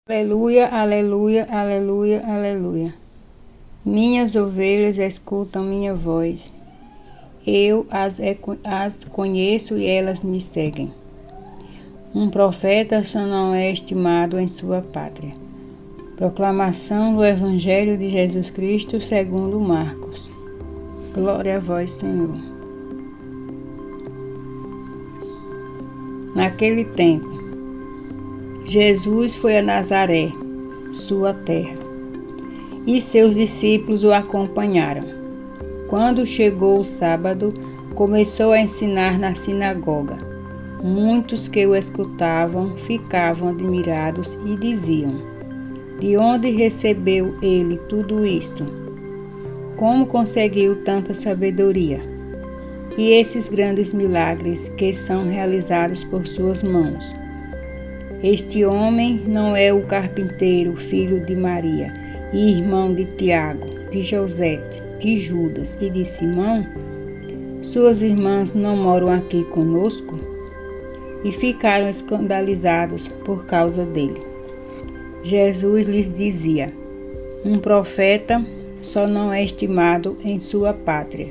Aleluia, aleluia, aleluia, aleluia. Minhas ovelhas escutam minha voz. Eu as conheço e elas me seguem. Um profeta só não é estimado em sua pátria. Proclamação do Evangelho de Jesus Cristo segundo Marcos. Glória a vós, Senhor. Naquele tempo, Jesus foi a Nazaré, sua terra, e seus discípulos o acompanharam. Quando chegou o sábado, começou a ensinar na sinagoga. Muitos que o escutavam ficavam admirados e diziam: de onde recebeu ele tudo isto? Como conseguiu tanta sabedoria? E esses grandes milagres que são realizados por suas mãos? Este homem não é o carpinteiro, filho de Maria, e irmão de Tiago, de José, de Judas e de Simão? Suas irmãs não moram aqui conosco? E ficaram escandalizados por causa dele. Jesus lhes dizia: um profeta só não é estimado em sua pátria,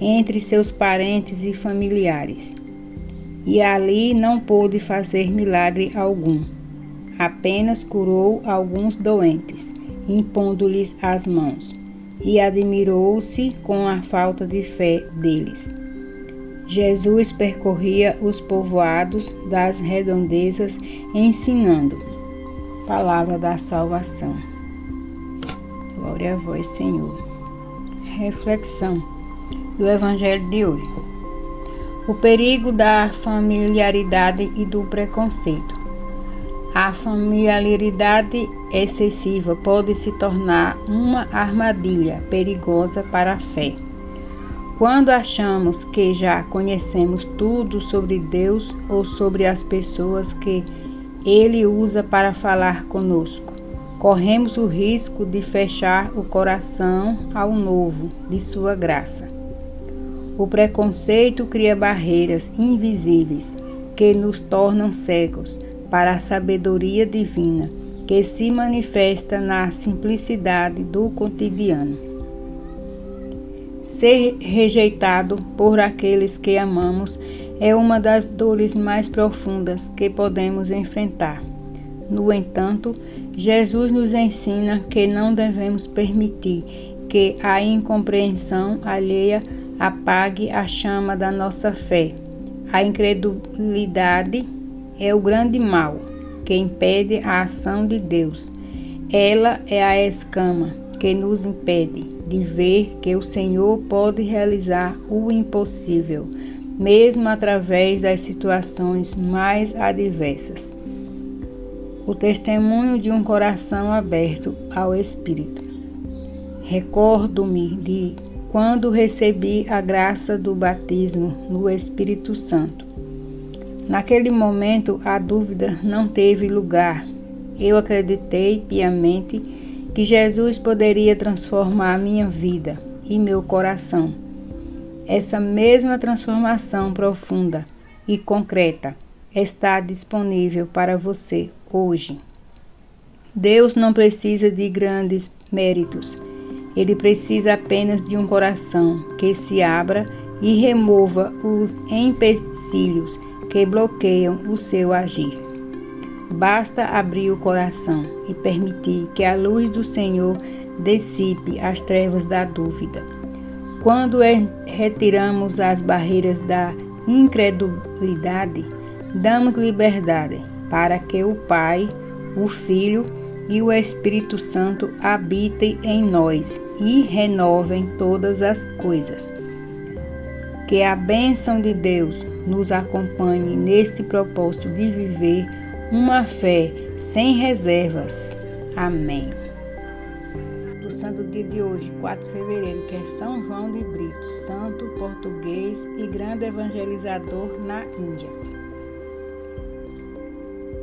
entre seus parentes e familiares. E ali não pôde fazer milagre algum. Apenas curou alguns doentes, impondo-lhes as mãos, e admirou-se com a falta de fé deles. Jesus percorria os povoados das redondezas, ensinando. Palavra da salvação. Glória a vós, Senhor. Reflexão do Evangelho de hoje. O perigo da familiaridade e do preconceito. A familiaridade excessiva pode se tornar uma armadilha perigosa para a fé. Quando achamos que já conhecemos tudo sobre Deus ou sobre as pessoas que Ele usa para falar conosco, corremos o risco de fechar o coração ao novo de sua graça. O preconceito cria barreiras invisíveis que nos tornam cegos para a sabedoria divina que se manifesta na simplicidade do cotidiano. Ser rejeitado por aqueles que amamos é uma das dores mais profundas que podemos enfrentar. No entanto, Jesus nos ensina que não devemos permitir que a incompreensão alheia apague a chama da nossa fé. A incredulidade é o grande mal que impede a ação de Deus. Ela é a escama que nos impede de ver que o Senhor pode realizar o impossível, mesmo através das situações mais adversas. O testemunho de um coração aberto ao Espírito. Recordo-me de quando recebi a graça do batismo no Espírito Santo. Naquele momento, a dúvida não teve lugar. Eu acreditei piamente que Jesus poderia transformar minha vida e meu coração. Essa mesma transformação profunda e concreta está disponível para você hoje. Deus não precisa de grandes méritos. Ele precisa apenas de um coração que se abra e remova os empecilhos que bloqueiam o seu agir. Basta abrir o coração e permitir que a luz do Senhor dissipe as trevas da dúvida. Quando retiramos as barreiras da incredulidade, damos liberdade para que o Pai, o Filho e o Espírito Santo habitem em nós e renovem todas as coisas. Que a bênção de Deus nos acompanhe neste propósito de viver uma fé sem reservas. Amém. Do santo dia de hoje, 4 de fevereiro, que é São João de Brito, santo português e grande evangelizador na Índia.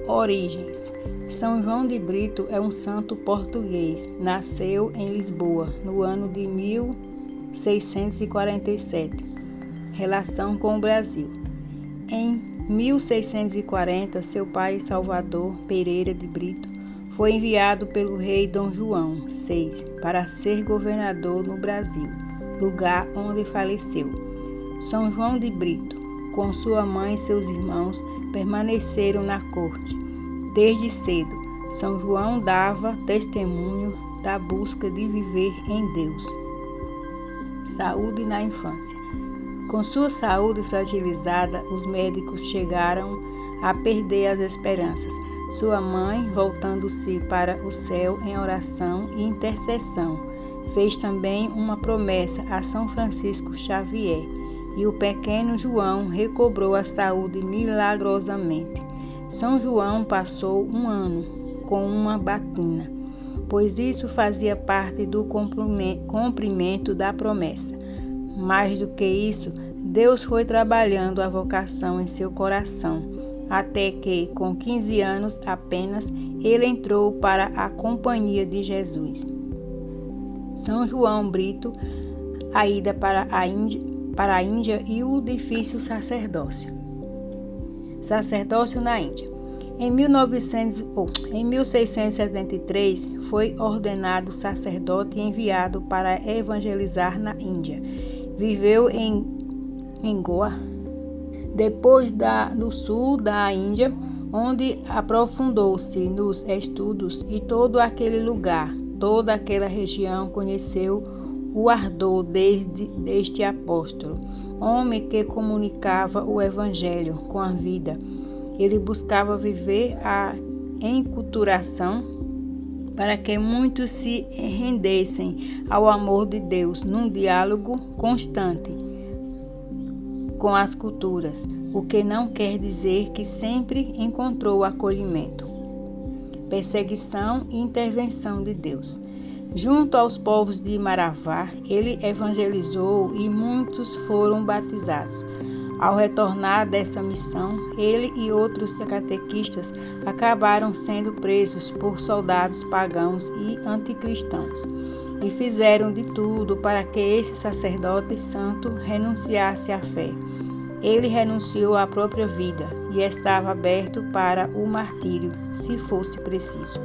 Origens. São João de Brito é um santo português. Nasceu em Lisboa, no ano de 1647. Relação com o Brasil. Em 1640, seu pai, Salvador Pereira de Brito, Foi enviado pelo rei Dom João VI para ser governador no Brasil, lugar onde faleceu. São João de Brito, com sua mãe e seus irmãos, permaneceram na corte. Desde cedo, São João dava testemunho da busca de viver em Deus. Saúde na infância. Com sua saúde fragilizada, os médicos chegaram a perder as esperanças. Sua mãe, voltando-se para o céu em oração e intercessão, fez também uma promessa a São Francisco Xavier, e o pequeno João recobrou a saúde milagrosamente. São João passou um ano com uma batina, pois isso fazia parte do cumprimento da promessa. Mais do que isso, Deus foi trabalhando a vocação em seu coração, até que, com 15 anos apenas, ele entrou para a companhia de Jesus. São João Brito, a ida para a Índia e o difícil sacerdócio. Sacerdócio na Índia. Em 1673, foi ordenado sacerdote e enviado para evangelizar na Índia. Viveu em Goa, depois no sul da Índia, onde aprofundou-se nos estudos, e todo aquele lugar, toda aquela região conheceu o ardor deste apóstolo, homem que comunicava o evangelho com a vida. Ele buscava viver a enculturação para que muitos se rendessem ao amor de Deus num diálogo constante com as culturas, o que não quer dizer que sempre encontrou acolhimento, perseguição e intervenção de Deus. Junto aos povos de Maravá, ele evangelizou e muitos foram batizados. Ao retornar dessa missão, ele e outros catequistas acabaram sendo presos por soldados pagãos e anticristãos, e fizeram de tudo para que esse sacerdote santo renunciasse à fé. Ele renunciou à própria vida e estava aberto para o martírio, se fosse preciso.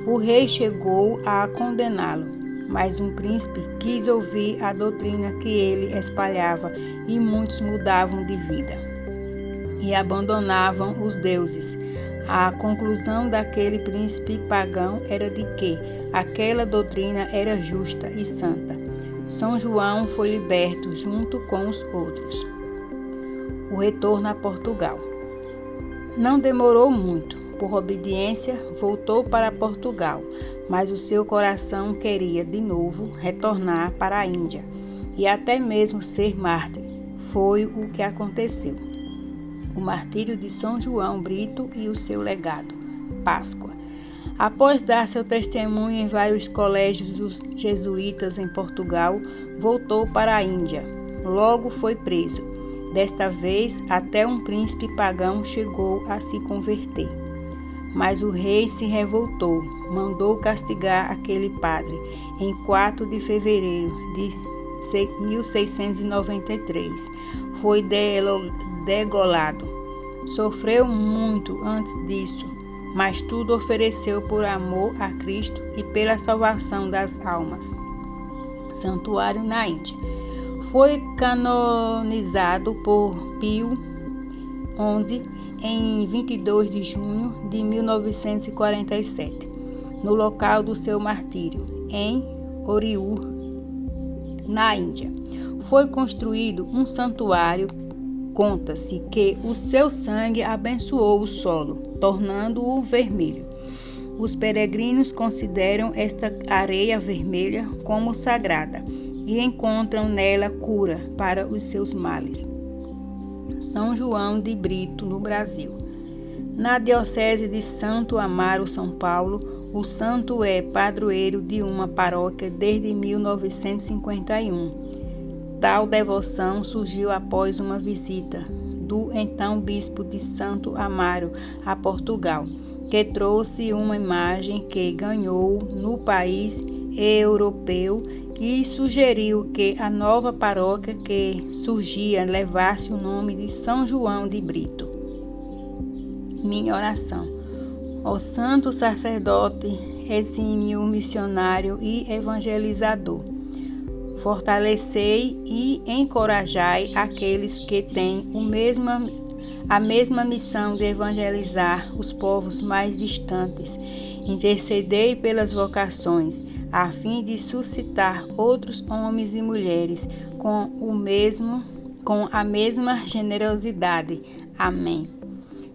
O rei chegou a condená-lo, mas um príncipe quis ouvir a doutrina que ele espalhava, e muitos mudavam de vida e abandonavam os deuses. A conclusão daquele príncipe pagão era de que aquela doutrina era justa e santa. São João foi liberto junto com os outros. O retorno a Portugal. Não demorou muito. Por obediência, voltou para Portugal, mas o seu coração queria de novo retornar para a Índia e até mesmo ser mártir. Foi o que aconteceu. O martírio de São João Brito e o seu legado. Páscoa. Após dar seu testemunho em vários colégios dos jesuítas em Portugal, voltou para a Índia. Logo foi preso. Desta vez, até um príncipe pagão chegou a se converter. Mas o rei se revoltou, mandou castigar aquele padre em 4 de fevereiro de 1693. Foi degolado. Sofreu muito antes disso, mas tudo ofereceu por amor a Cristo e pela salvação das almas. Santuário na Índia. Foi canonizado por Pio XI em 22 de junho de 1947, no local do seu martírio, em Oriur, na Índia. Foi construído um santuário. Conta-se que o seu sangue abençoou o solo, tornando-o vermelho. Os peregrinos consideram esta areia vermelha como sagrada e encontram nela cura para os seus males. São João de Brito, no Brasil. Na Diocese de Santo Amaro, São Paulo, o santo é padroeiro de uma paróquia desde 1951. Tal devoção surgiu após uma visita do então bispo de Santo Amaro a Portugal, que trouxe uma imagem que ganhou no país europeu e sugeriu que a nova paróquia que surgia levasse o nome de São João de Brito. Minha oração. Ó santo sacerdote, exímio missionário e evangelizador, fortalecei e encorajai aqueles que têm a mesma missão de evangelizar os povos mais distantes. Intercedei pelas vocações, a fim de suscitar outros homens e mulheres com a mesma generosidade. Amém.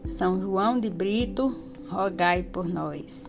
São João de Brito, rogai por nós.